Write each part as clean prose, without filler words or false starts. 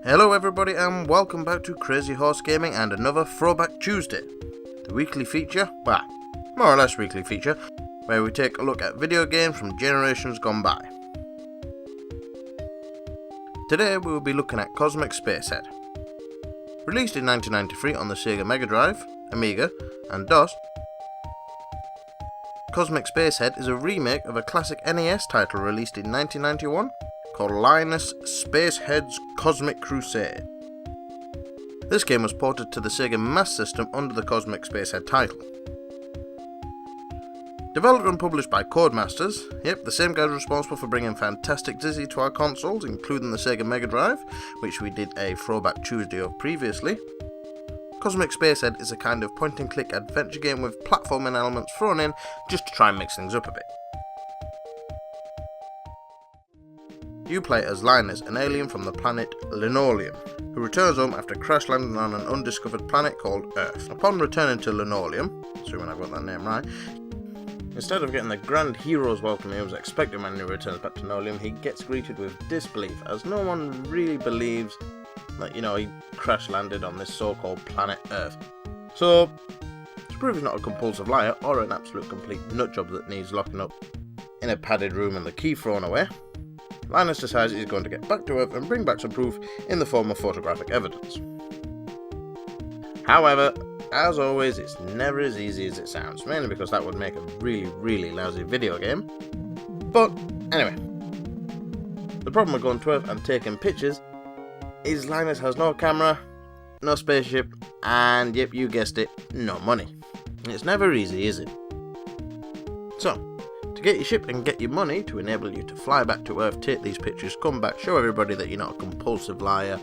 Hello everybody and welcome back to Crazy Horse Gaming and another Throwback Tuesday, the weekly feature, well, more or less weekly feature, where we take a look at video games from generations gone by. Today we will be looking at Cosmic Spacehead. Released in 1993 on the Sega Megadrive, Amiga and DOS, Cosmic Spacehead is a remake of a classic NES title released in 1991 called Linus Spacehead's Cosmic Crusade. This game was ported to the Sega Master System under the Cosmic Spacehead title. Developed and published by Codemasters, yep, the same guys responsible for bringing Fantastic Dizzy to our consoles, including the Sega Megadrive, which we did a Throwback Tuesday of previously. Cosmic Spacehead is a kind of point-and-click adventure game with platforming elements thrown in just to try and mix things up a bit. You play as Linus, an alien from the planet Linoleum, who returns home after crash landing on an undiscovered planet called Earth. Upon returning to Linoleum, assuming I got that name right, instead of getting the grand hero's welcome he was expecting when he returns back to Linoleum, he gets greeted with disbelief, as no one really believes that, he crash landed on this so-called planet Earth. So, to prove he's not a compulsive liar or an absolute complete nutjob that needs locking up in a padded room and the key thrown away, Linus decides he's going to get back to Earth and bring back some proof in the form of photographic evidence. However, as always, it's never as easy as it sounds, mainly because that would make a really lousy video game. But anyway, the problem with going to Earth and taking pictures is Linus has no camera, no spaceship, and yep, you guessed it, no money. It's never easy, is it? So, to get your ship and get your money to enable you to fly back to Earth, take these pictures, come back, show everybody that you're not a compulsive liar,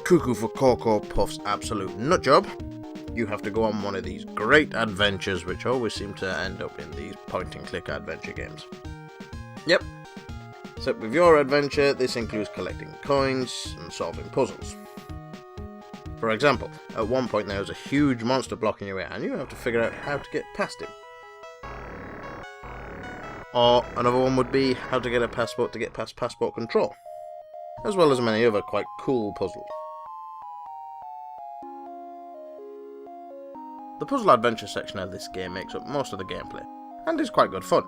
cuckoo for Cocoa Puff's absolute nutjob, you have to go on one of these great adventures which always seem to end up in these point-and-click adventure games. Yep, except with your adventure, this includes collecting coins and solving puzzles. For example, at one point there is a huge monster blocking your way and you have to figure out how to get past him. Or another one would be how to get a passport to get past passport control, as well as many other quite cool puzzles. The puzzle adventure section of this game makes up most of the gameplay, and is quite good fun.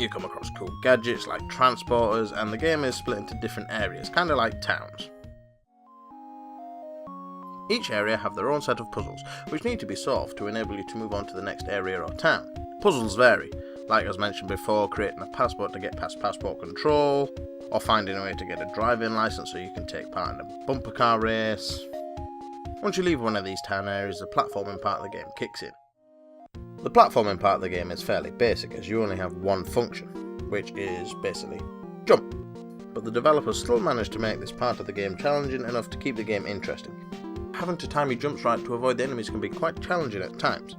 You come across cool gadgets like transporters, and the game is split into different areas, kinda like towns. Each area have their own set of puzzles, which need to be solved to enable you to move on to the next area or town. Puzzles vary, like as mentioned before, creating a passport to get past passport control, or finding a way to get a driving license so you can take part in a bumper car race. Once you leave one of these town areas, the platforming part of the game kicks in. The platforming part of the game is fairly basic, as you only have one function, which is basically jump. But the developers still managed to make this part of the game challenging enough to keep the game interesting. Having to time your jumps right to avoid the enemies can be quite challenging at times.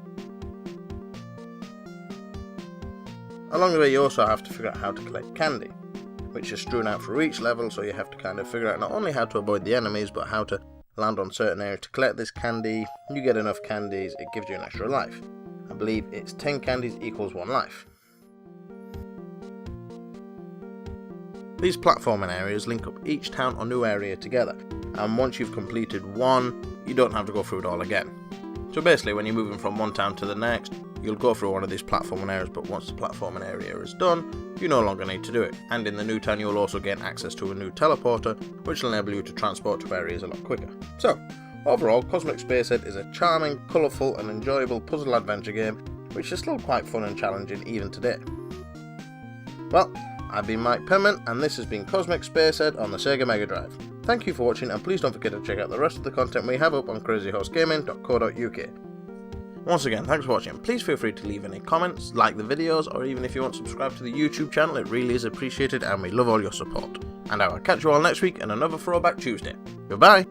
Along the way you also have to figure out how to collect candy, which is strewn out for each level, so you have to kind of figure out not only how to avoid the enemies, but how to land on certain areas to collect this candy. You get enough candies, it gives you an extra life. I believe it's 10 candies equals 1 life. These platforming areas link up each town or new area together, and once you've completed one, you don't have to go through it all again. So basically, when you're moving from one town to the next, you'll go through one of these platforming areas, but once the platforming area is done, you no longer need to do it. And in the new town, you'll also gain access to a new teleporter, which will enable you to transport to areas a lot quicker. So, overall, Cosmic Spacehead is a charming, colourful and enjoyable puzzle adventure game, which is still quite fun and challenging even today. Well, I've been Mike Penman, and this has been Cosmic Spacehead on the Sega Megadrive. Thank you for watching, and please don't forget to check out the rest of the content we have up on crazyhorsegaming.co.uk. Once again, thanks for watching. Please feel free to leave any comments, like the videos, or even if you want to subscribe to the YouTube channel, it really is appreciated and we love all your support. And I will catch you all next week in another Throwback Tuesday. Goodbye!